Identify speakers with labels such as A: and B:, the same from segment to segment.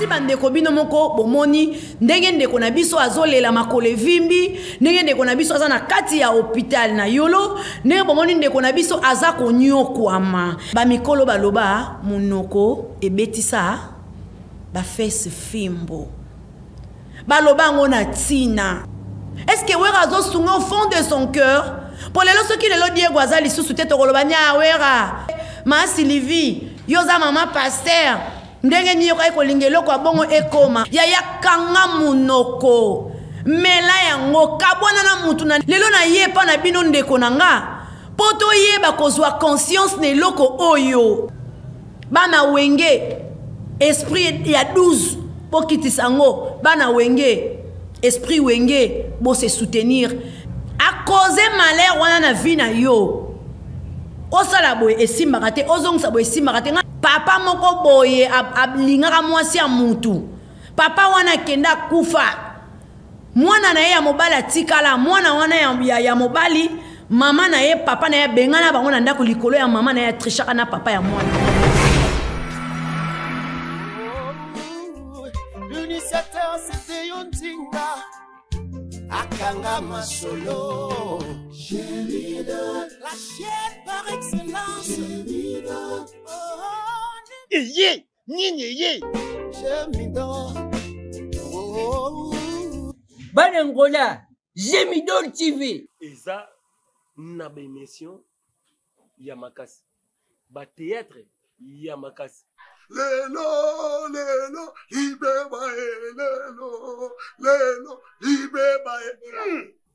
A: si bandeko bino moko bomoni ndenge ndeko na biso azolela makole vimbi ndenge ndeko na biso aza na kati ya hôpital na yolo ndenge bomoni ndeko na biso aza konyokwama bamikolo baloba munoko ebetisa bafese fimbo baloba ngo na tina. Est-ce que wera azosunga au fond de son cœur pour les lorsque le Diego azali sous tête kolobanya wera ma Sylvie yoza mama pasteur ndenge ni yoka ekolingelo kwa bongo ekoma ya kanga munoko mela yango kabwana na mutu na lelo na yepa na bino ndeko nanga poto yeba kozwa conscience ne loko oyo bana wenge esprit ya 12 pokitisango bana wenge esprit wenge bo se soutenir à cause malheur wana na vie na yo osala boye esimbaka te ozongisa boye esimbaka te papa moko boye ablingaka mwasi ya mutu papa wana kenda kufa mwana na ye ya mobali atikala mwana wana ya mobali mama na ye papa na ye bengana bango na ndako likolo ya mama na ye trishaka na papa ya mwana.
B: L'unisateur c'était Yontinga Akanga Masolo Chérida la chienne par excellence Chérida Yé Nini Yé Gémidor
C: Banangola Gémidor TV
D: Eza na bémission Yamakasi ba théâtre Yamakasi
B: Lelo, lelo, ibeba lelo, ibeba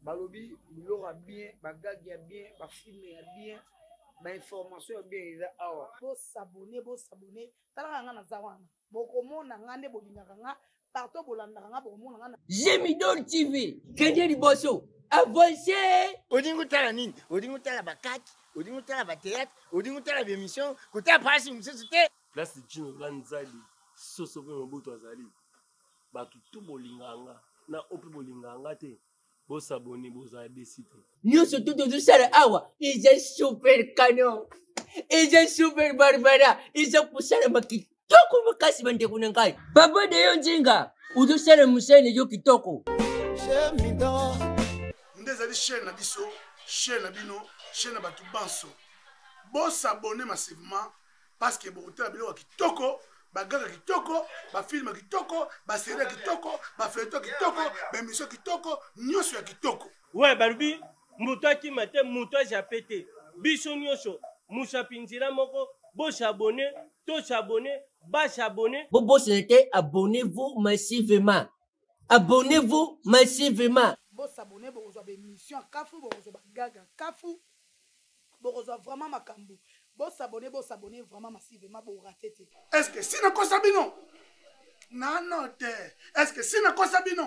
E: Balobi, il aura bien, bagagi a bien, ba film a bien, ba information a bien, il a awa. Bo s'abonner, tala nga na zawana. Bo komona ngande bo binganga, partout bo landa nga bo komona nga.
C: Gémidor TV, Kenya Liboso, avancez.
B: Odingu tala nini? Odingu tala bakaki, odingu tala ba théâtre, odingu tala ba émission, kota pasi msesute.
D: Place Jino Lanzali, Soso Mobutu Azali, Batu tout bolinganga, na opi bolinganga te, bo s'abonner, bo za décider.
C: Nous surtout de ça awa, ils sont super canon, ils sont super barbara, ils sont pour ça maki. Toko makasi bande kunangai. Baba de Yonjinga, udu sala musene yo kitoko.
B: Gémidor.
F: Ndezali chaîne na biso, chaîne na bino, chaîne na batu banso. Bo s'abonner massivement. Parce que beaucoup de gens kitoko, baganga kitoko, ba film kitoko, ba série kitoko, ba feuilleton kitoko, ba émission kitoko, nyoso ya kitoko.
D: Ouais, Barbie, muto ki mate muto japete. Biso nyoso, musa pinzira moko, bo s'abonner, to s'abonner, ba s'abonner.
C: Bobo c'était abonnez-vous massivement. Abonnez-vous massivement.
E: Bo s'abonner, bo reçoit des missions, kafu, bo reçoit gaga, kafu, bo reçoit vraiment makambu. Bo s'abonner vraiment massivement pour rater.
F: Est-ce que si na kosabino? Non te. Est-ce que si na kosabino?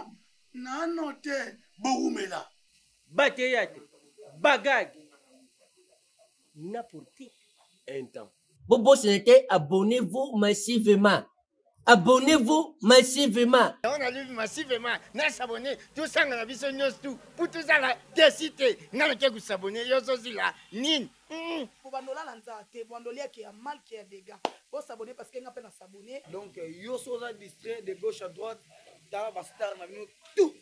F: Non te. Boumela.
D: Bateyate, bagag. N'importe un temps.
C: Bobo c'était abonnez-vous massivement. Abonnez-vous massivement.
B: On a lu massivement, n'a s'abonner, tout ça on a vu sur news tout, pour tout ça là, décider, n'a que vous s'abonner, yo aussi là, nin.
E: Pour bandola lanza, te bandolia qui a mal qui a dégâts. Pour s'abonner parce qu'il n'a pas à s'abonner. Donc yo soza distrait de gauche à droite, dans la star na nous tout.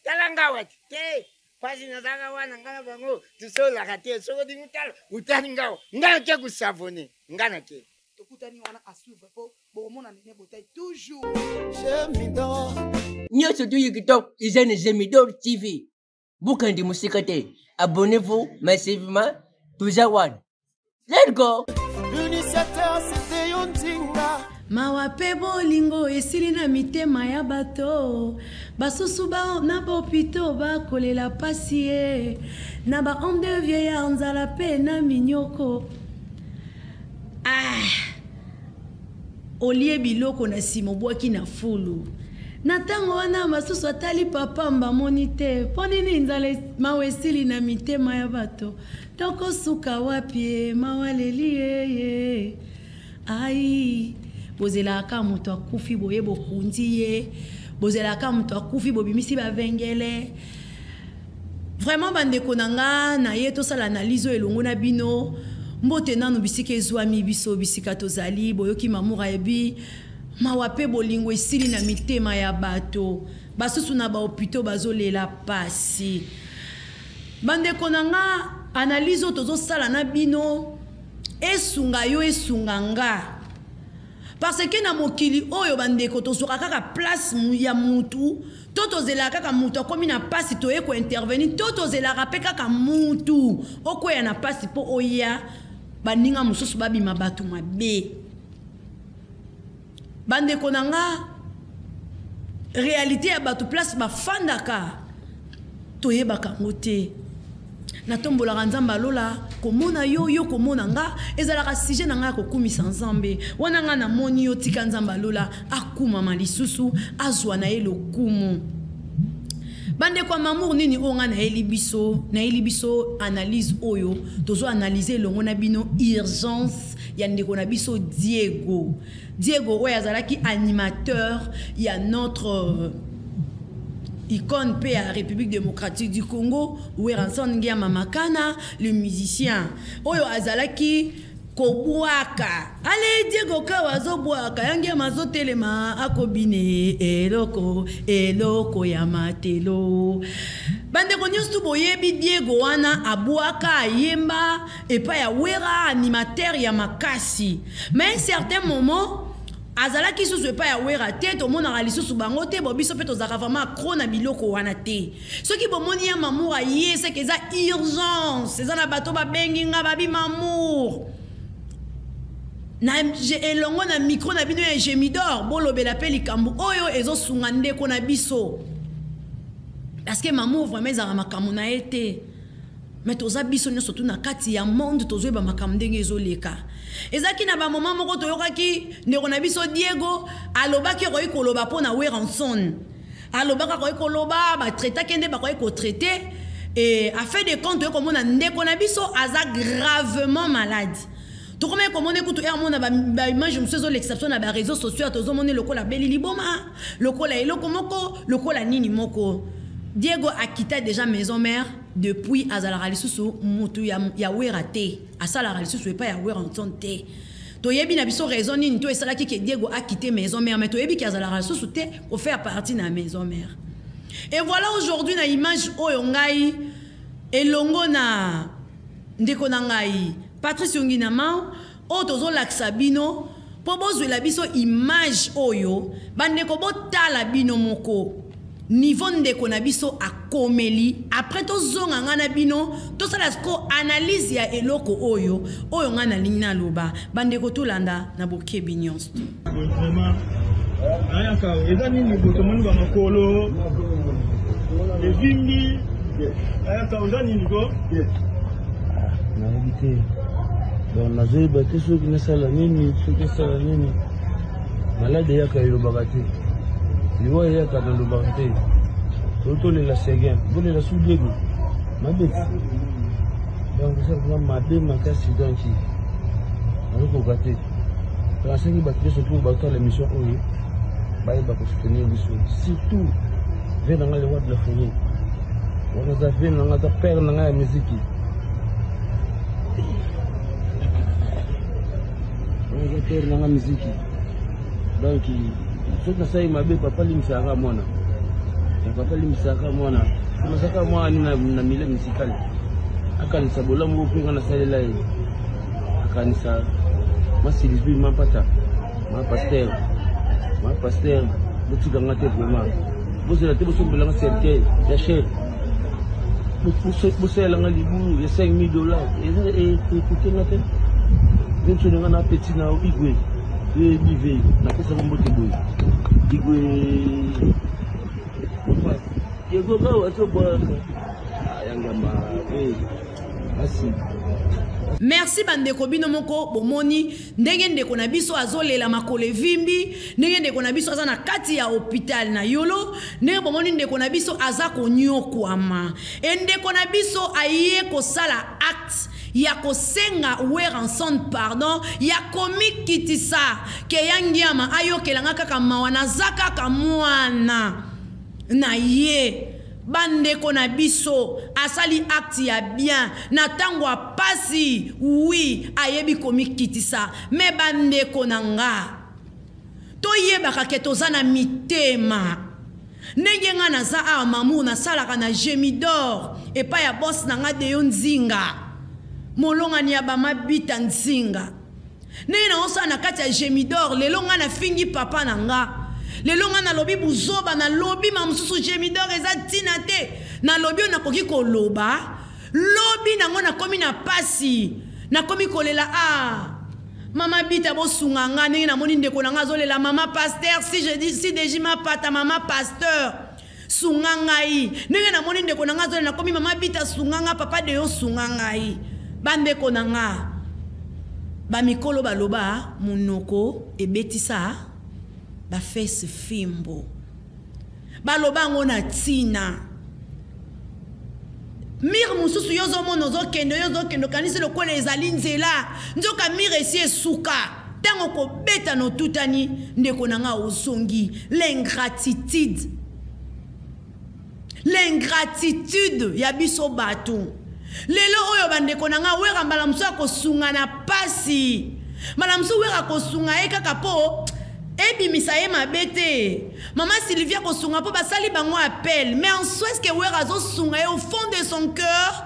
B: Talanga wat, te, pasi na zanga wana ngana bango, tu so la raté, so di mutal, utani ngao, n'a que vous s'abonner, ngana ke.
E: Tokutani wana à suivre pour bomona nene botai toujours.
B: Gémidor.
C: Nyoso tu yikitok, izene Gémidor TV. Bukandi musikate. Abonnez-vous massivement. Toujawan. Let's go.
B: L'unisateur c'était Yontinga.
A: Mawape bolingo esili na mitema ya bato basusu ba na bopito ba kolela pasi e na ba homme de vieillard nzala pe na minyoko. Olie biloko na simo bwaki na fulu na tango wana masusu atali papa mba monite ponini nzale mawesili na mitema ya bato toko suka wapi mawaleli ye ai bozela ka muto akufi boye bokundi ye bozela ka muto akufi bobimisi ba vengele vraiment bandeko nanga na ye to sala analyse elongo na bino mbote nanu bisika ezwami biso bisika tozali boyoki mamura ebi mawape bolingo esili na mitema ya bato basusu na bahopito bazolela pasi bandeko na nga analyse tozosala na bino esunga yo esunga nga parce que na mokili oyo bandeko tozoka kaka place ya mutu to tozela kaka mutu akomi na pasi toye ko intervenir to tozela pe kaka mutu okoya na pasi po oya baninga mususu babima bato mabe bandeko na nga réalité ya bato place bafandaka toyebaka ngo te natombolaka nzambe alola komona yo komona nga ezalaka sujet na nga kokumisa nzambe wana nga namoni yo tika nzambe alola akumama lisusu azwa na ye lokumu bandeko ya mamour nini oyo nga nayeli biso analyse oyo tozo analyse elongo na bino urgence ya ndeko na biso Diego oyo azalaki animateur ya notre icône paix à République démocratique du Congo Weranson Ngia Mamakana le musicien oyo azalaki kobwaka ale Diego kawazo bwaka yange mazo telema akobine eloko ya matelo bande ko nyustu boyebi Diego wana abwaka ayemba epa ya wera animateur ya makasi mais un certain moment azalaki susu epa ya wera te tomonaka lisusu bango te bobiso mpe tozalaka vraiment akro na biloko wana te soki bomoni ya mamour aye seke eza urgence eza na bato babengi nga babi mamour na elongo na micro na bino ya gemidor bolobela mpe likambo oyo ezosunga ndeko na biso parce que mamour vraiment ezalaka makambo na ye te mais toza biso nyonso tu na kati ya monde tozoyeba makambo ndenge ezoleka ezaki na bamoma moko toyokaki ndeko na biso Diego alobaki koyi koloba mpo na Weranson alobaka koyi koloba batraitaki nde bakoyi kotraite et a fait des comptes toyokomona ndeko na biso aza gravement malade tokomaki komona ekutu amona baimage mosusu ezo l'exception na baréseau sociaux tozomona lokola beli liboma lokola eloko moko lokola nini moko Diego a quitté déjà maison mère depuis azalaka lisusu mutu ya wera te asalaka lisusu epa ya Weranson te toyebi na biso raison nini to esalaki ke Diego a quitté maison mère mais toyebi ki azalaka lisusu te ko faire partie na maison mère et voilà aujourd'hui na image oyo ngai elongo na ndeko na ngai Patrice Yonginama o tozo laksa bino po bozwela biso image oyo bandeko botala bino moko niveau ndeko na biso akomeli après tozonga nga na bino tosala ko analyse ya eloko oyo nga na lingi na loba bandeko tolanda na bokebi nyonso
G: vraiment ayaka eza nini botomoni ba makolo evimbi ayaka oza nini ko
H: nayebi te donc nazoyeba te soki nasala nini malade eyaka elobaka te liwa eyaka nalobaka te totolela seguin bolela su Diego mabe donc ça mabe makasi donc nazokoka te tonasengi bato nyonso mpo batala émission oyo bayeba kosoutenir biso surtout ve nanga le roi de la folie wana aza ve nanga aza père nanga ya miziki wana aza père nanga miziki donc soki nasali mabe papa limisaka mwana masaka mwana na mile musikali akanisa bolamu mpenga nasalela ye akanisa masilivi mapata ma pasteur botikanga te vraiment bozela te bosombelanga cercueil ya cher bosalelanga libu ya $5,000 ekotenga te nensonenga na peti na igwe bive napesaka mbote boye igwe yegoka wasobwaka ayangama asi.
A: Merci bandeko bino moko bomoni ndenge ndeko na biso azolela makole vimbi ndenge ndeko na biso aza na kati ya hôpital na yolo ndenge bomoni ndeko na biso aza konyokwama ndeko na biso aye kosala acte ya kosenga Weranson pardon ya komikitisa ke yangiama ayokelanga kaka mawana zaka kaka mwana na ye bandeko na biso asali acte ya bien na tango apasi oui ayebi komikitisa me bandeko na nga toyebaka ke toza na mitema ndenge nga naza awa mamu nasalaka na Gemidor epai ya boss na nga Deyo Nzinga molongani ya bamabita Nzinga ndenge naosala na kati ya Gemidor lelo nga nafingi papa na nga lelo nga nalobi buzoba nalobi mamususu Gemidor eza ntina te nalobi oyo nakoki koloba lobi nango nakomi na pasi nakomi kolela mama bita bosunga nga ndenge namoni ndeko na nga azolela mama pasteur si deji mapata mama pasteur sunga ngai ndenge namoni ndeko na nga azolela nakomi mama bita sunga nga papa Deyo sunga ngai bandeko na nga bamikolo baloba munoko ebetisa bafese fimbo baloba ngo na tina mire mususu yozomona ozokende kanisi lokola ezali nzela nzoka mire esi esuka ntango kobeta notutani ndeko na nga ozongi l'ingratitude ya biso bato lelo oyo bandeko na nga wera mbala mosu akosunga na pasi mbala mosu wera kosunga ye kaka po ebimisa ye mabe te mama Sylvia kosunga po basali bango appel mais en soi est-ce que wera azosunga ye au fond de son cœur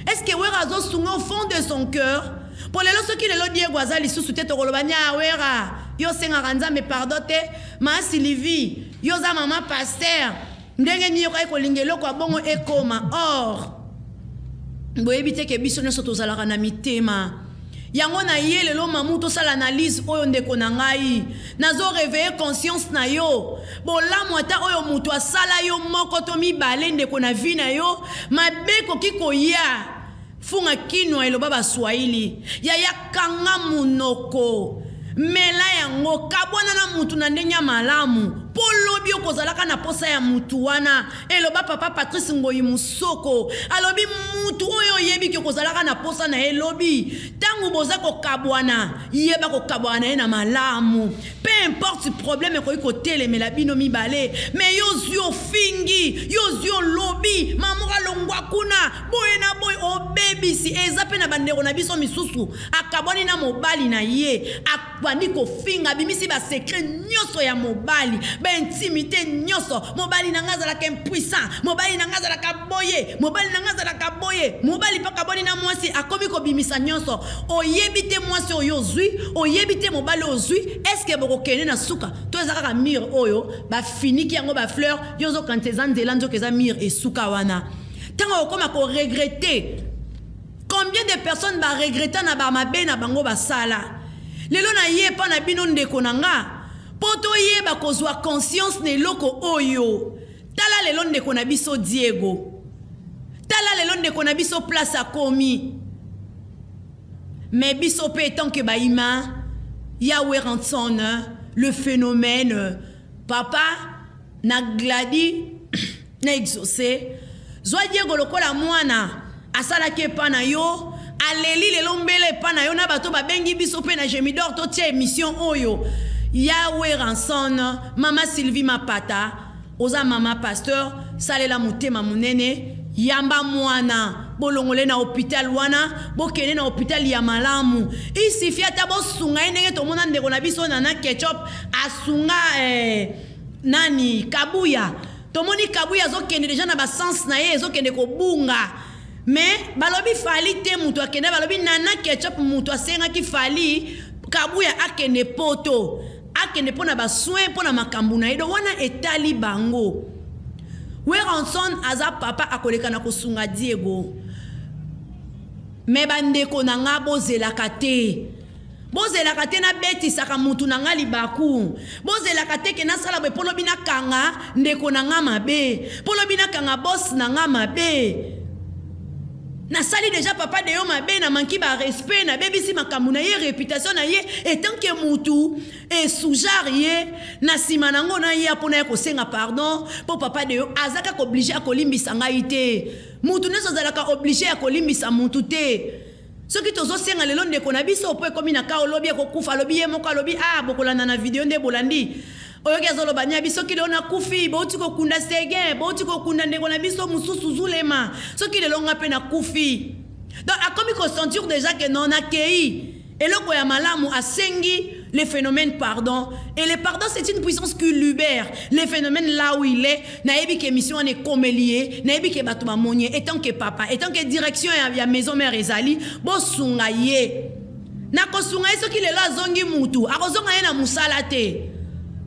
A: est-ce que wera azosunga au fond de son cœur po lelo soki lelo Diego aza lisusu te tokoloba nya wera yo sengaka nzambe pardon te mama Sylvie yo za mama pasteur ndenge nini yokai kolinga eloko ya bongo ekoma or boyebi te ke biso nyonso tozalaka na mitema yango na ye lelo mamu tosala analyse oyo ndeko na ngai nazo réveiller conscience na yo bolamu ata oyo mutu asala yo moko to mibale ndeko na vi na yo mabe koki koya funga kinwa eloba baswahili yaya kanga munoko mela yango kabwana na mutu na ndenge ya malamu polobi okozalaka na posa ya mutu wana eloba papa Patrice Ngoyi Musoko alobi mutu oyo yebi ki okozalaka na posa na elobi tangu boza kokabwana yeba kokabwana ye na malamu peu importe problème koyi kotelemela bino mibale mais yozwi ofingi yozwi olobi mamoka longwa kuna boye na boye obebisi eza pe na bandeko na biso misusu akabwani na mobali na ye akbandi kofinga bimisi basekret nyonso ya mobali intimité nyonso mobali na nga azalaka impuissant mobali na nga azalaka boye mobali na nga azalaka boye mobali paka boni na mwasi akomi kobimisa nyonso oyebi te mwasi oyo ozwi oyebi te mobali ozwi est-ce que bokokende na suka to ezaka ka mire oyo bafiniki yango ba fleur yozo kanteza nzela nzoka eza mire esuka wana tango okoma ko regretter combien de personnes ba regretter na ba mabe na bango basala lelo na ye pa na bino ndeko na nga poto yeba kozwa conscience ne loko oyo tala lelo ndeko na biso Diego tala lelo ndeko na biso place akomi mais biso pe tant que baima Yahweh Ranson le phénomène papa na gladi na exaucé zwa Diego lokola mwana asala ke pa na yo aleli lelo mbele pa na yo na bato babengi biso pe na Gemidor to tie émission oyo Yahweh Ranson, Mama Sylvie Mapata, Oza Mama Pasteur, Salela Mutema Munene, Yamba Mwana, Bolongole na hôpital wana, Bokene na hôpital Yamalamu. Ici fiata bo sunga nenge to mona ndeko na biso na ketchup asunga nani kabuya. To moni kabuya zo kende déjà na ba sens na ye zo kende ko bunga. Mais balobi fali te mutu akende balobi nana ketchup mutu asenga ki fali kabuya akende poto. Akende pona ba soin pona makambu na edo wana etali bango Weranson aza papa akoleka na kosunga Diego me bandeko na nga bozelaka te na beti saka mutu na nga libaku bozelaka te ke nasala be polo bina kanga ndeko na nga mabe polo bina kanga boss na nga mabe na sali déjà papa de yo mabe na manki ba respect na bebisi makambu na ye réputation na ye etant que mutu e soujar ye na sima nango na ye apona ko senga pardon po papa de yo azaka ko obligé a kolimbisa ngai te mutu neso zalaka obligé a kolimbisa mutu te soki tozo senga lelo ndeko na biso po ekomi na ka olobi ekokufa lobi ye moko alobi bokolanda na video nde bolandi oyoki azoloba nya biso ki lelo na kufi bouti kokunda sege bouti kokunda ndeko na biso mususu zulema soki lelo nga pe na kufi donc akomi ko sentir déjà que non akei eloko ya malamu asengi les phénomènes pardon. Et le pardon, c'est une puissance qui libère les phénomènes là où il est. Naïbi que mission est comme lié, naïbi que batuma monnier, étant que papa, étant que direction ya maison mère ezali, bo sungaye. Na ko sungaye ce qui est là zongi mutu, akozonga na musala te.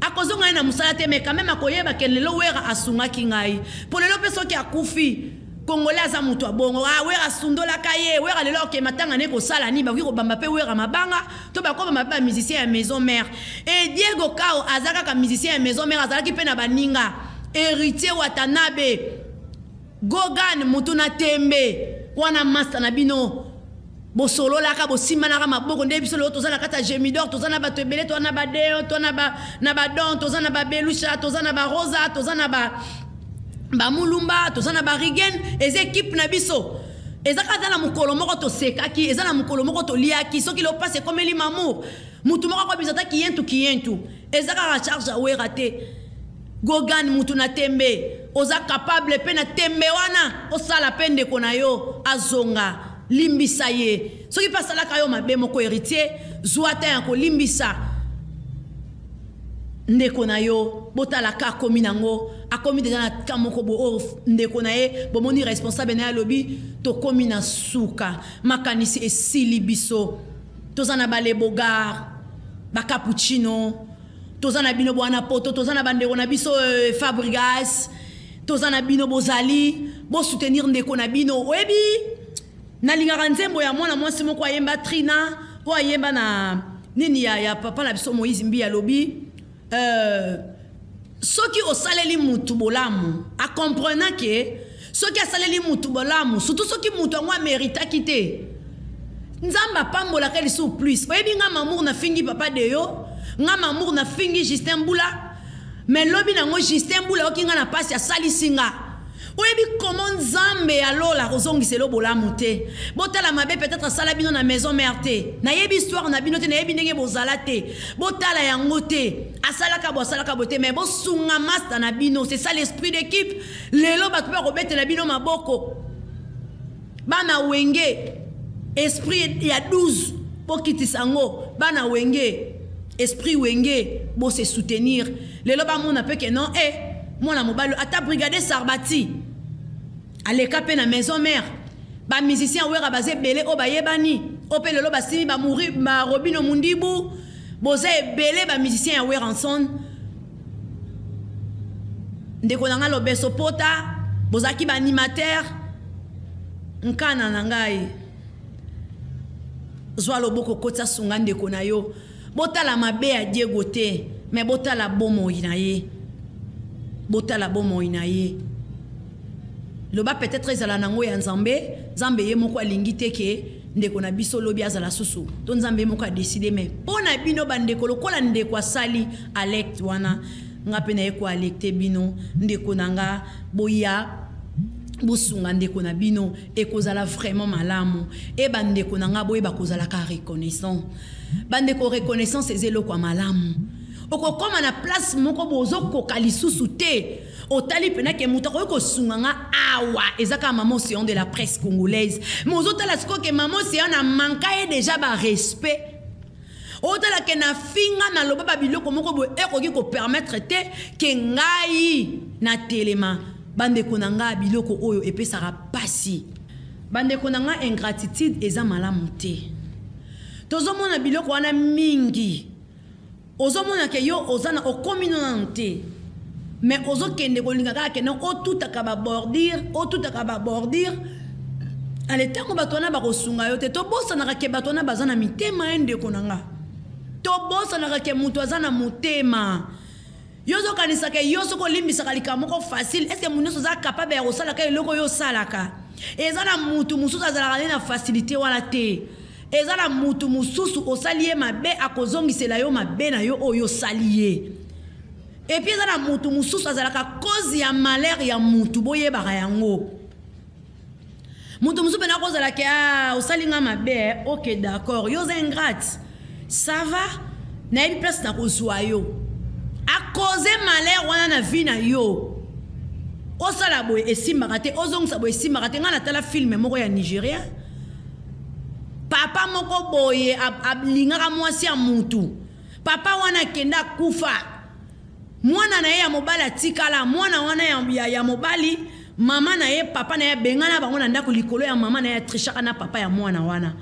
A: Akozonga na musala te, mais quand même akoyeba que lelo wera asunga kingai. Pour lelo personne qui a koufi Congolais aza mutu abongo wera sundola kaye wera lelo ke matanga ne ko sala ni ba ko bamba pe wera mabanga to ba ko bamba musicien ya maison mère et Diego Kao azaka ka musicien ya maison mère azala ki pe na baninga héritier Watanabe Gogan mutu na tembe wana master na bino bosolo la ka bosima na maboko nde biso to zana kata gemidor to zana bato ebele to na ba deo to na ba don to zana ba belusha to zana ba rosa to zana ba mulumba tozana ba rigen ez équipe na biso ezaka na mukolo moko to sekaki ezana mukolo moko to liaki soki lo passe comme li mamour mutu moko ko bizata kiyentu ezaka charge a werate Gogan mutu na tembe oza capable pe na tembe wana osala pende kona yo azonga limbisa ye soki pasala ka yo mabe moko héritier zwata yanko limbisa ndeko na yo botala ka komi nango akomi deja na kamoko bo ndeko na ye bomoni responsable na lobby to komi na suka makanisi esili biso tozana bale bogar ba cappuccino tozana bino bwana poto tozana bandeko na biso Fabregas tozana bino bozali bo soutenir ndeko na bino oyebi na lingaka nzembo ya mwana mwasi moko ayemba Trina o ayemba na nini ya papa na biso Moïse Mbi ya lobby soki osaleli mutu bolamu a comprenant que soki asaleli mutu bolamu surtout soki mutu ngwa mérita kité nzamba pambola kali sou plus oyebi nga mamour na fingi papa deyo nga mamour na fingi Justin Mbula mais lobi nango Justin Mbula oki nga na pasi ya salisinga oyebi comment nzambe alola kozongiselo bolamu te botala mabe peut-être sala bino na maison mère te na yebi histoire na bino te na yebi ndenge bozala te botala yango te asalaka bote mais bosunga master na bino c'est ça l'esprit d'équipe lelo bato ba robete na bino maboko bana wenge esprit ya 12 pokitisango bana wenge esprit wenge bo se soutenir lelo ba mona pe que non mwana mobalo ata brigade Sarbati aleka pe na maison mère ba musicien wera basé belé o bayebani o pe lelo basimi ba mourir ba Robino Mundibu boze belé ba musicien ya wera ensemble ndeko nanga lobeso pota bozaki ba animateur nkana na ngai zwa loboko kotsa sunga ndeko na yo botala mabe ya Diego te mais botala bomo ina ye botala bomo ina ye loba peut-être ezala nango ya nzambe ye moko alingi te ke ndeko na biso lobi azala susu to nzambe moko a décider mais pona bino bandeko lokola ndeko asali elect wana nga pe na ye ko electe bino ndeko nanga boya bosunga ndeko na bino ekozala vraiment malamu e bandeko nanga boyeba kozala ka reconnaissant bandeko reconnaissance ezelo kwa malamu okokoma na place moko bozo koka lisusu te otali pena ke muta ko sunganga awa ezaka maman océan de la presse congolaise mozo tala siko ke maman océan na manka déjà ba respect otala ke na finga na loba ba biloko moko bo ekoki ko permettre te ke ngai na telema bandeko nanga biloko oyo epesaka pasi bandeko nanga ingratitude eza malamu te tozomona biloko wana mingi ozomona ke yo ozana okomino nante mais ozokende kolinga kaka non otutaka ba bordir ale tango batona ba kosunga yo te to bosana ke batona bazana mitema ende konanga to bosana ke mutu azana mutema yo zokanisa ke yo soko limbisa kalika moko facile est-ce que munoso za capable ya kosala ka eloko yo salaka ezana mutu mususu azala na facilité wala te ezala mutu mususu osaliye mabe akozongisela yo mabe na yo oyo saliye et puis ezala mutu mususu azala ka cause ya malheur ya mutu boyebaka yango mutu mususu pena kozala ke osalinga mabe ok d'accord yo za ingrate ça va na yebi place na kozwa yo a cause malheur wana na vie na yo osala boye esimbaka te ozongisa boye esimbaka te nga na tala film moko ya Nigeria papa moko boye ablingaka mwasi ya mutu papa wana kenda kufa mwana na ye ya mobali atikala mwana wana ya mobali mama na ye papa na ye bengana bango na ndako likolo ya mama na ye trichaka na papa ya mwana wana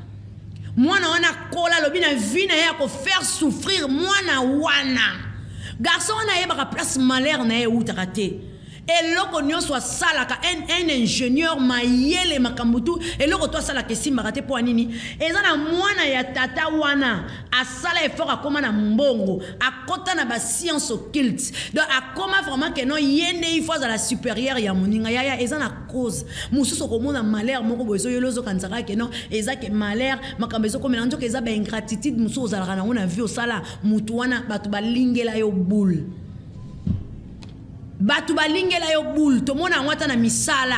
A: kola lobi na vie na ye ya ko faire souffrir mwana wana garçon wana ye baka place malheur na ye utaka te eloko nyonso asalaka un ingénieur mayele makambutu eloko to asalaka esimbaka te po nini eza na mwana ya tata wana asala effort akoma na mbongo akota na ba science occulte donc akoma vraiment que non yende il faut la supérieure ya moninga ya eza na cause mususu komona malheur moko bozo yolozo kanzaka que non eza que malheur makambo ezo komela nzoka eza ba ingratitude mususu ozalaka na ona vie osala mutu wana batu balingela yo boule batu balingela yo boule to mona ngwata na misala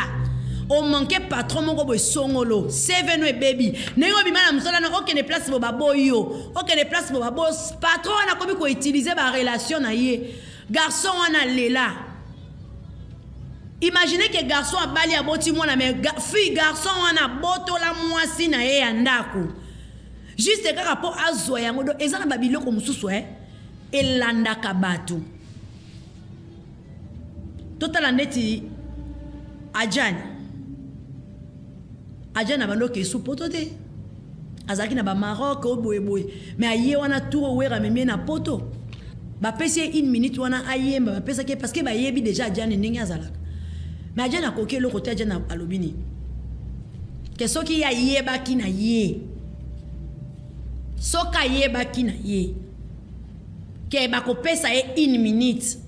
A: o manque patron moko boy songolo seveno e baby nengo bimana musala na okene place bo baboyo okene place bo babos patron na komi ko utiliser ba relation na ye garçon wana lela imaginez que garçon abali aboti mwana mais fille garçon wana botola mwasi na ye andako juste kaka po azwa yango do ezana babiloko mususu elandaka batu totala ndeti ajani abando ke poto te azaki na ba Maroc o boye mais aye wana tour wera memie na poto ba pesi 1 minute wana ayemba ba pesa ke parce que ba yebi déjà ajani ndenge azalaka mais ajani akoke lo côté ajani alobini ke soki ya yeba kina ye soka yeba kina ye ke ba ko pesa 1 minute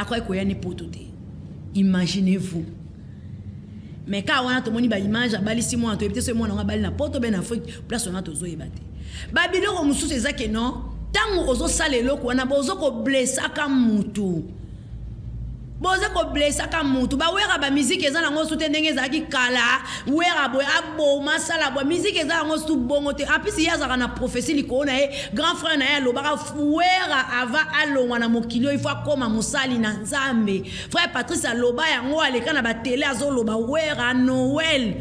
A: akoy ko yani poto te imaginez-vous mais quand on a tout moni ba image abali si moi to ebite so mona ngabali na poto ben Afrique place on a to zo ebate ba biloko mususu ezake non tango ozo salelo ko na bozo ko blessaka mutu bozo ko blessaka mutu ba wera ba musique eza na ngo sute ndenge ezaki kala wera boy abo masala bo musique eza ngo su bongo te apisi yazaka na prophétie likona grand frère na ya lobaka wera ava alongwa na mokilio il faut koma musali na nzambe frère Patrice aloba yango aleka na ba télé azoloba wera Noël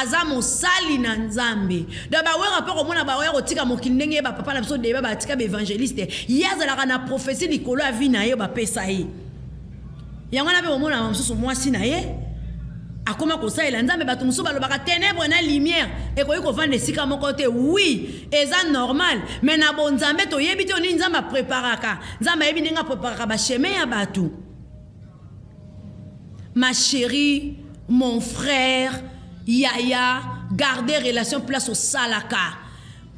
A: aza mosali na nzambe da ba wera pe ko mona ba wera otika mokili ndenge ba papa na biso de ba tika ba évangéliste yazala na prophétie likolo avi na ye ba pesa ye yango na be omona msusu mwasi na ye akoma kosalela nzambe bato mususu balobaka ténèbre na lumière ekoki kovanda esika moko te oui eza normal mais na bonzambe toyebi te oni nzambe apreparaka nzambe ayebi ndenge apreparaka bacheme ya bato ma chérie mon frère yaya garder relation place au salaka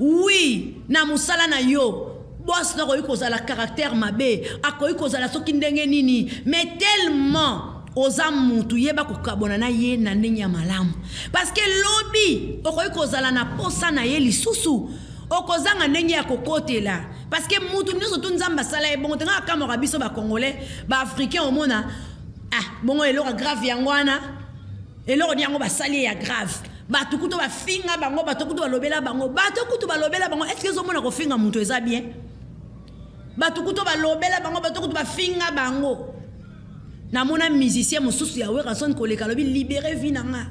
A: oui na musala na yo boss na koyi kozala caractère mabe akoyi kozala soki ndenge nini mais tellement oza mutu yeba kokabona na ye na ndenge ya malamu parce que lobi okoyi kozala na posa na ye lisusu okozanga ndenge ya kokotela parce que mutu nyonso tu nzamba sala ye bongo tenga kamora biso ba congolais ba africain omona bongo eloko grave yango wana eloko yango basali ya grave bato kuto ba finga bango bato kuto balobela bango bato kuto balobela bango est-ce que ezomona ko finga mutu eza bien bato kuto balobela bango bato kuto ba finga bango na mona musicien mususu ya wera son koleka lobi libérer vie nanga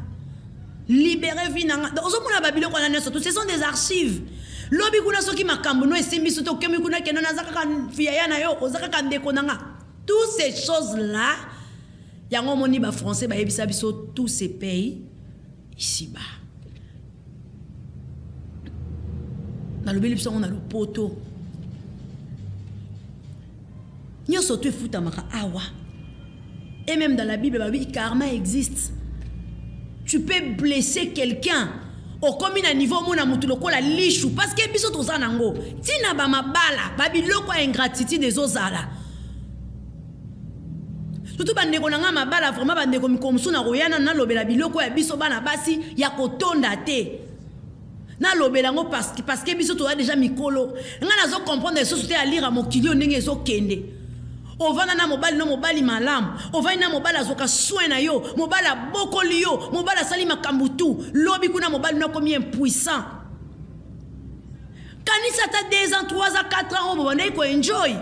A: donc ozomona babilo kwa na surtout ce sont des archives lobi kuna soki makambo no esimbi soto kemi kuna keno nazaka kan fiya na yo ozaka kan ndeko nanga toutes ces choses là yango moni ba français ba yebisa biso tous ces pays ici-bas. Dans le Bible, on a le poteau. Nous sommes tous foutus awa. Et même dans la Bible, le karma existe. Tu peux blesser quelqu'un. Au comme à niveau mon amutuloko la lichou parce que biso toza nango. Tina ba mabala, babiloko ingratitude des ozala. Surtout bandeko nanga mabala vraiment bandeko mikomsu na royana na lobela biloko ya biso bana basi ya kotonda te na lobela ngo parce que biso to a déjà mikolo nga nazo comprendre les sociétés à lire mokilio ndenge zo kende ovana na mobali malamu ovana na mobali azoka soin na yo mobali bokoli yo mobali sali makambutu lobi kuna mobali na komi impuissant kanisa ta 2 ans 3 ans 4 ans on va ko enjoy.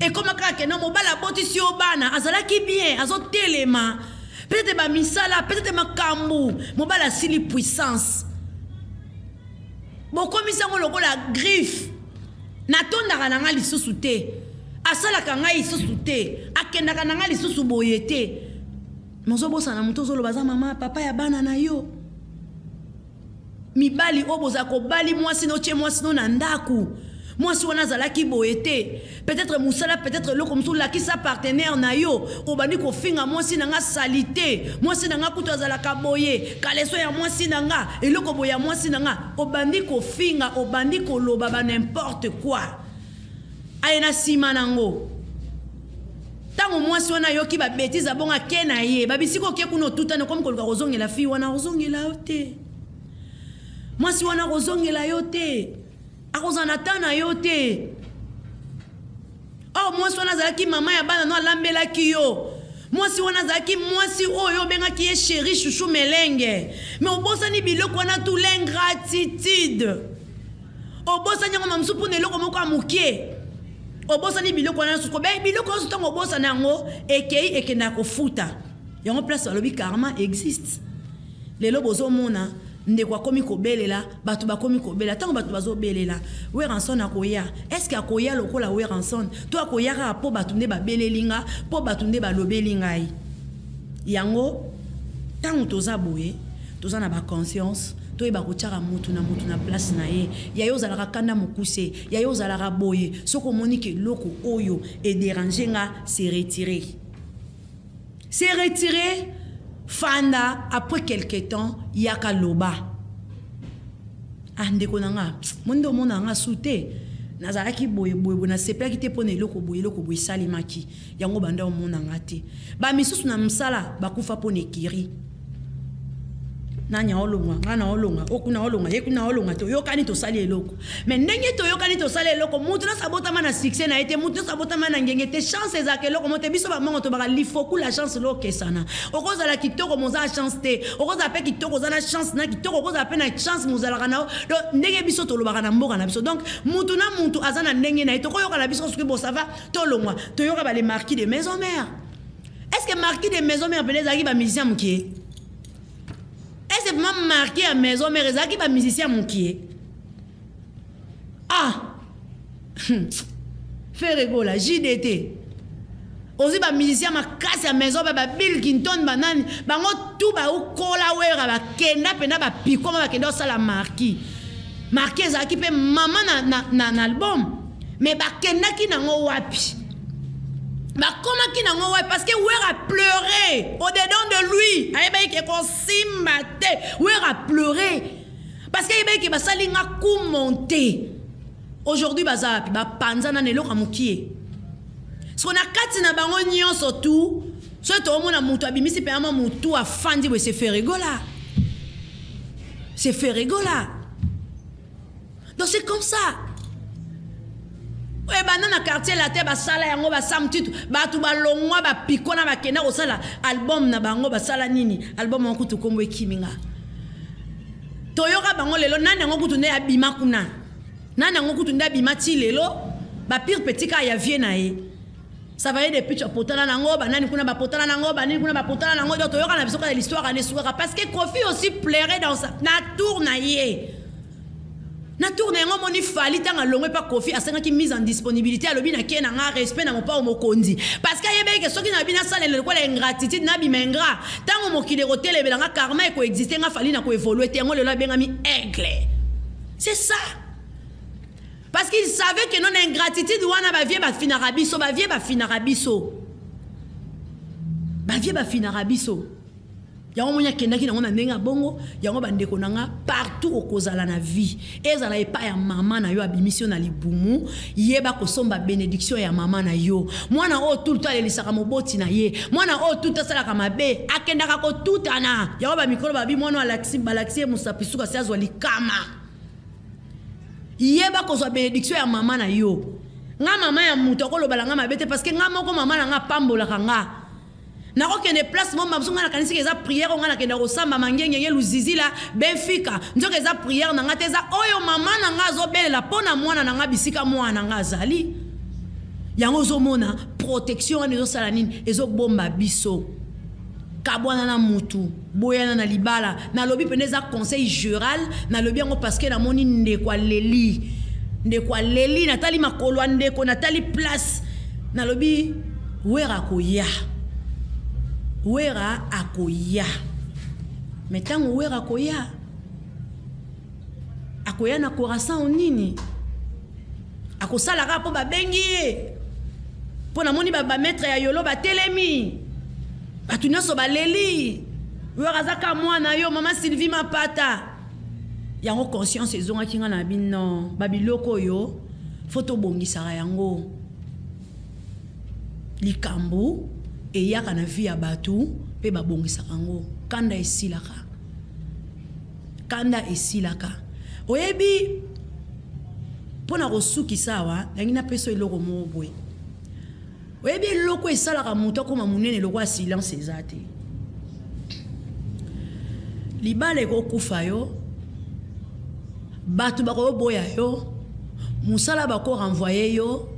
A: Et comme que non mobala boti si obana azala ki bien azo telema peut-être ba misala peut-être makambu mobala sili puissance bokomisa ngo lokola griffe natondaka na nga lisusu te asalaka ngai lisusu te akendaka na nga lisusu boye te mozobosana moto ozoloba za mama papa ya bana na yo mibali oyo boza kobali mwasi no tie mwasi no na ndaku mwasi wana azalaki boye te peut-être mosala peut-être eloko mosusu olakisa partenaire na yo obandi kofinga mwasi na nga salite mwasi na nga kutu azalaka boye kaleso ya mwasi na nga eloko boye ya mwasi na nga obandi kofinga obandi koloba ba n'importe quoi aye na nsima nango ntango mwasi wana ayoki babetize abongo ake na ye babisika oke kuna otutane komi koluka kozongela fi wana kozongela yo te mwasi wana kozongela yo te akozana ta na yo te oh mwasi wana azalaki mama ya bana no alambelaki yo mwasi wana azalaki mwasi oyo obengaki ye chéri chouchou melenge mais obosani biloko wana tout l'ingratitude obosani yango mamusu mpona eloko moko ya mokie obosani biloko wana suko be biloko wana ntango obosana yango ekei ekenda kofuta yango place balobi karma existe lelo bozomona ndeko akomi kobelela bato bakomi kobela ntango bato bazobelela Weranson akoya eske akoya lokola Weranson to akoyaka mpo bato nde babelelinga mpo bato nde balobeli ngai yango ntango toza boye toza na baconscience toyeba kotiaka mutu na place na ye yayo ozalaka kanda mokuse yayo ozalaka boye soki omoni ke eloko oyo edérange nga se retirer fanda après quelque temps yaka loba ndeko nanga mondo mona nga sute nazalaki boye na sepelaki te pona eloko boye salimaki yango banda omona nga te ba misusu na msala bakufa pona ekiri nanya olonga ngana olonga okuna olonga yekuna olonga to yokani to sali eloko mais ndenge to yokani to sali eloko mutu na sabota mana succès na été mutu sabota mana ngenge te chance ezaka eloko mote biso ba mongo to baka lifoku la chance lo kesana okoza la kitoko moza chance te okoza pe kitoko za na chance na kitoko okoza pe na chance mozala kana donc ndenge biso to lobaka na mboka na biso donc mutu na mutu azana ndenge na to koyoka na biso soki bo ça va to longwa to yoka ba les marquis de maison mère est-ce que marquis de maison mère peut-être aki ba musicien mkie est-ce que vraiment marqué à maison mais qui va musicien mon qui fait rigoler JDT aussi ba musicien ma casse à maison ba Bill Clinton banane bango tout ba ou kola wera ba kenda pena ba piko ba kenda sala marqué za qui pe maman na album mais ba kenda ki nango wapi bah comment qui n'a pas parce que Ouer a pleuré au-dedans de lui aïe que qu'on s'imate Ouer a pleuré parce que aïe que salinga coup monté aujourd'hui bazapi ba panza na nelo kamukie ce qu'on a kati na bango nyon surtout soit au monde a mutu abimisi pe ama mutu a fandi we se fait rigoler donc c'est comme ça. Et banana quartier la terre ba sala yango ba sam titre ba tu ba longwa ba pikona ba kena ko sala album na bango ba sala nini album en kutu kombo ekiminga toyoka bango lelo nani yango kutu ne abima kuna nani yango kutu nda abima ti lelo ba pire petit ka ya vie na ye ça va être depuis tu potana nango ba nani kuna ba potana nango ba nini kuna ba potana nango donc toyoka na biso ka l'histoire ane soura parce que Kofi aussi pleurait dans sa na tour na ye na tourne ngo moni fali tanga longwe pa Kofi asenga ki mise en disponibilité alobi na kena nga respect na mopa mokondi parce que yebe ke soki na bina sala le ko la ingratitude na bimengra tango mokile rotele belanga karma e ko exister nga fali na ko évoluer tengo le la benga mi aigle c'est ça parce qu'il savait que non ingratitude wana ba vie ba finara biso ba vie ba finara biso yango monya kendaki nango na ndenga bongo yango bandeko nanga partout okozala na vie ezala epa ya mama na yo abimission na libumu yeba kosomba bénédiction ya mama na yo mwana o tout le temps elisaka moboti na ye mwana o tout asalaka mabe akendaka ko tutana yango ba mikolo babi mwana balaxi musapisuka siazwa likama yeba kozwa bénédiction ya mama na yo nga mama ya mutu akoloba nga mabe te parce que nga moko mama na nga pambolaka nga nako kende place mo mabsunga na kanisi keza prière nga na kenda kosamba mangenge luzizi la benfika nzoka eza prière na nga te eza oyo mama na nga azobelela pona mwana na nga bisika mwana nga azali yango zomona protection wana ezosala nini ezobomba biso kabwana na mutu boyana na libala na lobi peneza conseil jural na lobi yango parce que na moni ndeko leli natali makolo ndeko natali place na lobi wera akoya metango wera akoya na corazon nini akosala ka po babengi po na moni ba maître ya yolo batelemi batu nyonso baleli wera zaka mwana yo mama Sylvie Mapata yango conscience ezongaki nga na bino babiloko yo foto bongisaka yango likambo eyaka na vie ya batu pe babongisaka yango kanda esilaka oyebi pona kosukisa awa nangi na peso eloko moko boye oyebi eloko esalaka moto akoma monene eloko ya silence eza te libala ekokufa yo bato bakoboya yo musala bakorenvoye yo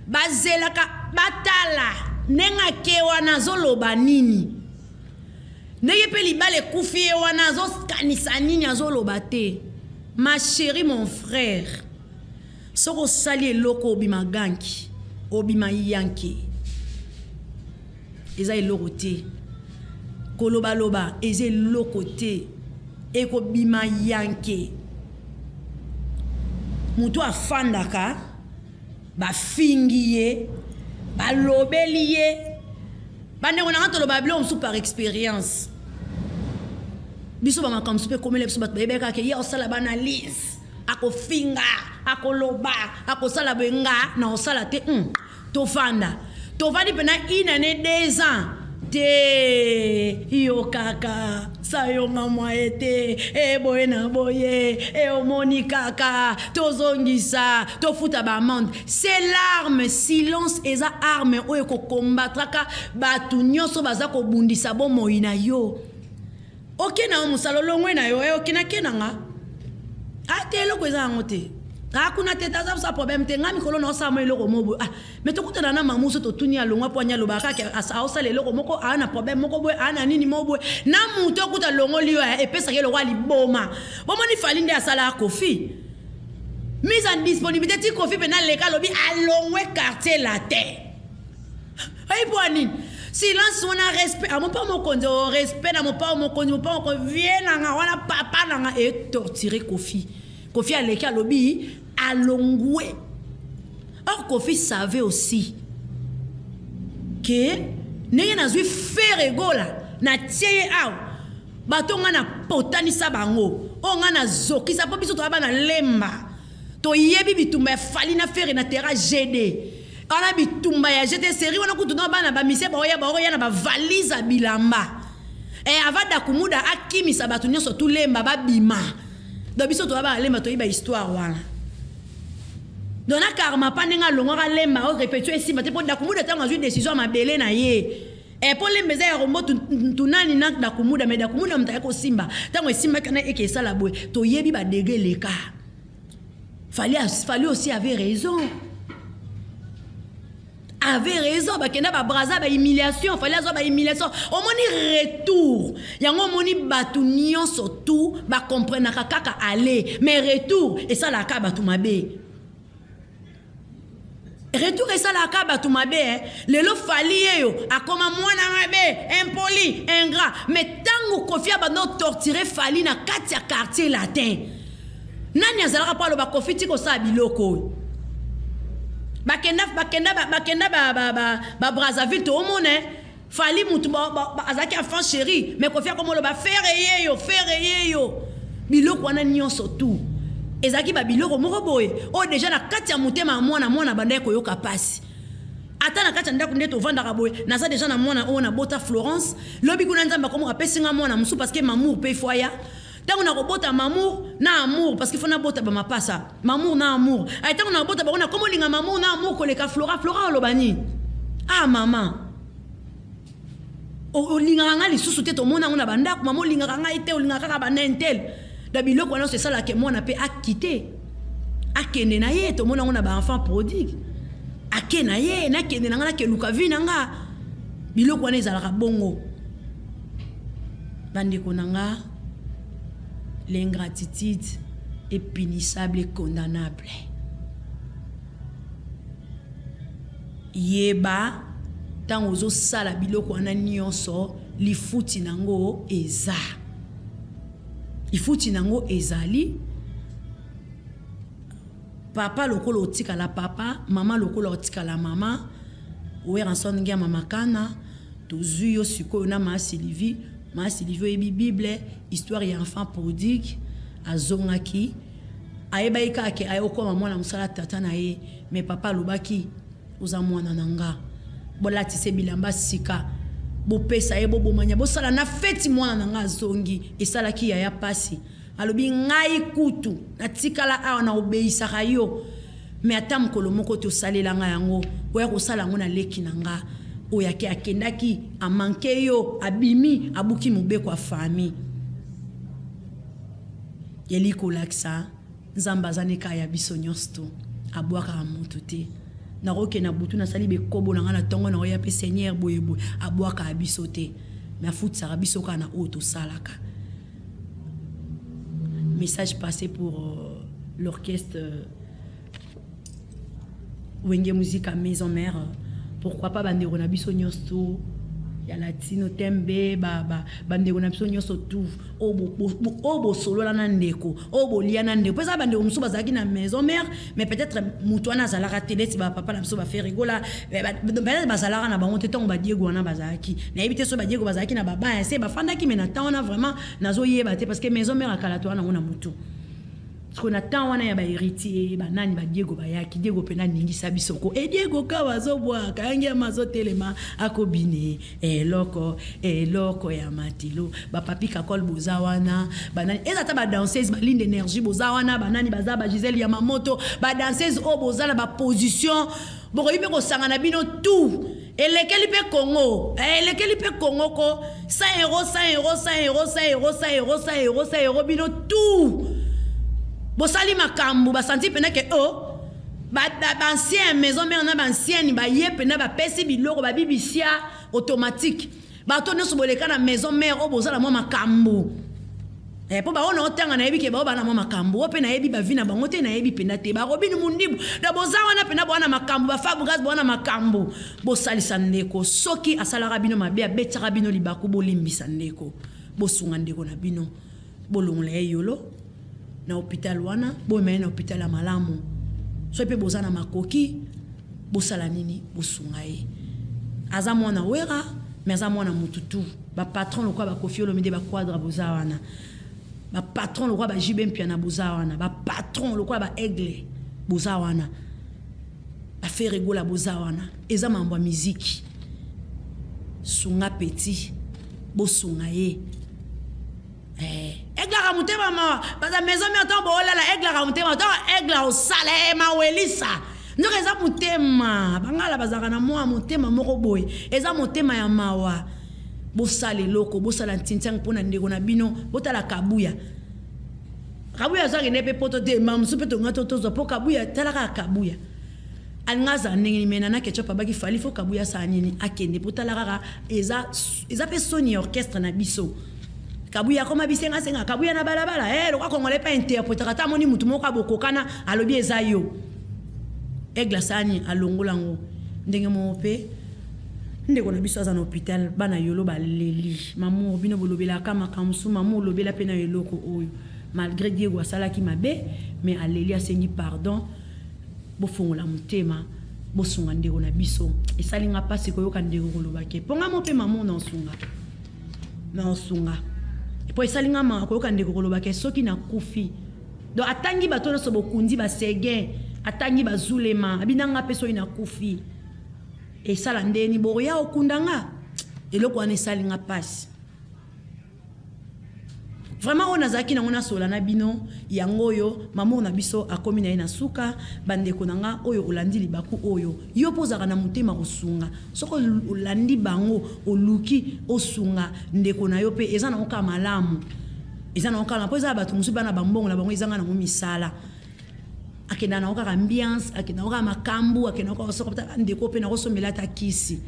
A: bazelaka batala nenga ke wana zoloba nini ndenge mpe libala ekufi ye wana azokanisa nini azoloba te. Ma chérie, mon frère, soko sali eloko obima ganki obima yanki eza eloko te koloba loba eza eloko te eko bima yanki mutu afandaka bafingi ye balobeli ye bandeko na toloba bilo msu par expérience biso ba makambo pe komele biso bat bebeka ke ya osala banalise akofinga akoloba akosala benga na osala te tovandi pena inane 2 ans te yo kaka sayonga mwaete boye na boye omoni kaka tozongisa tofuta ba amende c'est l'arme silence eza arme oyo ko combattraka batu nyonso baza ko bundisa bomoi na yo. Ok na musalo longwe na yo ok na kenanga ate eloko eza ngo te akuna teta za sa problème te ngami kolo na sa mo eloko mobo mais to kutana na mamuso to tunia longwa poanya lobaka ke asa osala eloko moko ana problème moko boy ana nini mobo na muto kuta longo liyo epesa ke lokwa liboma bomoni falinde asala Kofi mise en disponibilité ti Kofi pena leka lobi alongwe quartier la terre ay boani silence on a respect à mon pas mon konzo respect à mon pas mon konzo pas on vient na wana papa na et torturer Kofi a leka lobi alongwe. Or Kofi savait aussi que nenge na zui faire gola na tieye aw batonga na potani sabango onga na zoki sa popiso to ba na lemba to yebi bitumba fali na faire na terra GD ana bitumba ya j'étais série wana kutuna bana ba mise ba oya na ba valise bilamba avada kumuda akimi sabatu nyonso tout lemba ba bima do biso to ba lemba to iba histoire wana dona karma panenga longa lemba o répéter ici mate po da kumuda tanga jui décision mabele na ye pour les meza ya rombo tunani na da kumuda me da kumuda mtaya ko simba tango simba kana eke sala boy to yebi ba dege leka fallait aussi avait raison. Avait raison, bakenda ba braza ba humiliation, fallait avoir ba humiliation. Au moni retour. Yango moni batu nyonso tout ba comprendre kaka aller, mais retour et ça la ka batu mabe. Retour et ça la ka batu mabe. Lelo fali yo akoma mwana mabe, impoli, ingrat. Mais tango Kofi ba no torturer fali na katia quartier latin. Nani azalaka pa lo ba Kofi tiko sa biloko. Bakenda Brazzaville to omone fali mutu azaki enfant chéri mais Kofi comme lo ba faire yo biloko wana nyonso tout ezaki ba biloko moko boye o déjà na kati ya mutema mwana banda ko yoka pasi ata na kati ndako ndeto vandaka boye na ça déjà na mwana o na bota Florence lobi kuna nzamba comme apesinga mwana musu parce que mamour pe foya. Tant on a robota mamour na amour parce qu'il faut na bota ba mapasa mamour na amour ay tant on a bota ba on a comment linga mamour na amour koleka flora lobani maman o linga nga li susu te to mona ona banda maman linga nga ite o linga ka bana intel da biloko wana c'est ça la que mona pe a quitté akende na ye to mona ona ba enfant prodigue akena ye na kende na nga ke luka vi na nga biloko wana ezalaka bongo bandeko nanga, l'ingratitude est punissable et condamnable. Yeba tant ozo sala biloko wana nyonso lifuti nango eza. Lifuti nango ezali. Papa lokolo otika la papa, maman lokolo otika la maman. Oué ranson ngia mama kana, tozu yo siko na ma Sylvie ebi Bible, histoire ya enfant prodigue, azongaki, ayeba ikake ayoko mama na musala tata na ye, mais papa lobaki oza mwana nanga. Bolatise bilamba sika, bo pesa ye bo bomanya, bo sala na feti mwana nanga zongi, esalaki ya pasi. Alobi ngai kutu, na tikala awa na obeisaka yo. Mais ata mokolo moko to salela nga yango, oya ko sala ngo na leki nanga, oya ke akendaki amanke yo, abimi, abuki mube kwa fami. Yeli ko laksa, nzamba zanika ya biso nyosto, abwaka amutu te. Na roke na butu na sali be kobo na nga na tongo na oya pe seigneur boye boye, abwaka abiso te. Mais afuti sara biso ka na oto salaka. Message passé pour l'orchestre Wenge Musique à Maison Mère. Pourquoi pas Bandero Nabiso Nyosto, ya Latino Tembe, Bandero Nabiso Nyosto tout, Obo solo la nandeko, Obo liana ndeko. Peut-être Bandero Mousso Bazaki na Maison Mère, mais peut-être Moutouana Zalara télé si papa la Mousso va faire rigola. Peut-être Bazalara na bango teton ba Diego na Bazaki. Na éviter so ba Diego Bazaki na baba, c'est ba fanda ki menata on a vraiment nazo yebate parce que Maison Mère akalato na ona mutu. Qu'on attend wana ya ba héritier ba nani ba Diego ba yaki Diego pena ningi sabisoko e Diego kawazo bwa kangi amazo telema akobine eloko ya matilo ba papi kakol bozawana ba nani ezata ba danseuse ba ligne d'énergie bozawana ba nani baza ba Gisèle Yamamoto ba danseuse o bozala ba position boko ibe ko sangana bino tout elekeli pe Congo ko 100 € bino tout. Bosali makambu basanti pena ke ancien maison mère na ancienne ba ye pena ba pesi biloko ba bibisia automatique ba to nyonso boleka na maison mère o bozala mo makambu po ba ona otanga na yebi ke ba na mo makambu o pena yebi ba vina bango te na yebi pena te ba robini mundibu da bozawa na pena bona makambu ba fabu gas bona makambu bosali sandeko soki asalara bino mabe abetaka bino libaku bolimbisa ndeko bosunga ndeko na bino bolongole yolo na hôpital wana bo me na hôpital ya malamu so pe bozana makoki bosala nini bosungaye aza mwana wera mais aza mwana mututu ba patron lokwa ba Koffi Olomide ba quadra bozawana ba patron lokwa ba JB Mpiana bozawana ba patron lokwa ba Aigle bozawana ba Ferregola bozawana eza mambo ya musique sunga petit bosungaye Egla mutema ma baza maison mais attends bola la egla mutema attends egla au sale ma welisa ndoka eza mutema bangala bazaka na mwa mutema moko boy eza mutema ya mawa bosale loko bosala ntintsang pona ndeko na bino botala kabuya za nepe poto de mam supe to ngato tozo po kabuya talaka kabuya alngaza ndenge mena na ketchup abaki fali fo kabuya sa nini akende potala kaka eza pe soni orchestre na biso kabuya koma bisenga senga kabuya na balabala lokwa kongole pa interprète kata moni mutu moko abokokana alobi eza yo egla sani alongolango ndenge mo pe ndeko na biso aza na hôpital bana yolo baleli mamu bino bolobela kama kamsu mamu lobela pena yeloko oyo malgré Diego asalaki mabe mais aleli asengi pardon bofongola mutema bosunga ndeko na biso esalinga pasi koyoka ndeko kolobake ponga mo pe mamu na osunga po esalinga ma koyoka ndeko kolobake soki na kufi do atangi bato na sobokundi ba sege atangi bazulema abinanga peso ina kufi esala ndeni boya okundanga eloko wana esalinga pasi vraiment on azaki na ngona sola na bino yangoyo mamu na biso akomi na ina suka bandeko nanga oyo olandi libaku oyo yo pozaka na mutema kosunga soko olandi bango oluki osunga ndeko na yo pe eza na oka malamu eza na oka na poza batu musu bana bambongo na bango ezanga na misala akenda na oka ambiance akenda oka makambu akenda oka soko ndeko pe na kosomela ta kisi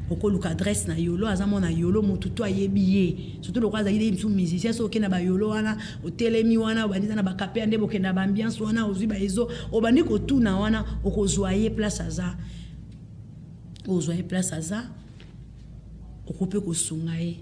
A: okoluka adresse na yolo azamo na yolo mututu ayebiye surtout le roi zaide msu musicien so kena ba yolo wana otelemi wana obandisa na bakape ande bokenda ba ambiance wana ozwi ba ezo obandi ko tuna wana okozwaye place aza ozwaye place aza okupe ko sungaye.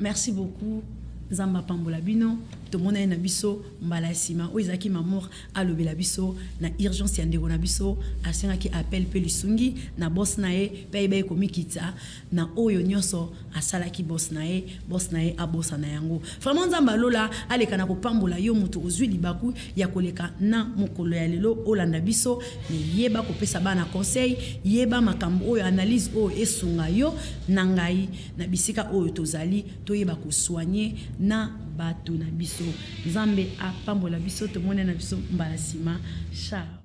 A: Merci beaucoup Zamba Pambola Bino to mona na biso mbala sima o izaki mamour alobela biso na urgence ya ndeko na biso asenga ki appel pe lisungi na boss na e pe be komikita na oyo nyoso asala ki boss na e abosa na yango vraiment Nzamba lola aleka na ko pambola yo mutu ozwi libaku ya koleka na mokolo ya lelo olanda biso ni yeba ko pesa bana conseil yeba makambo oyo analyse oyo esunga yo na ngai na bisika oyo tozali to yeba ko soigner na bato na biso Nzambe apambola biso to mona na biso mbala sima. Ciao.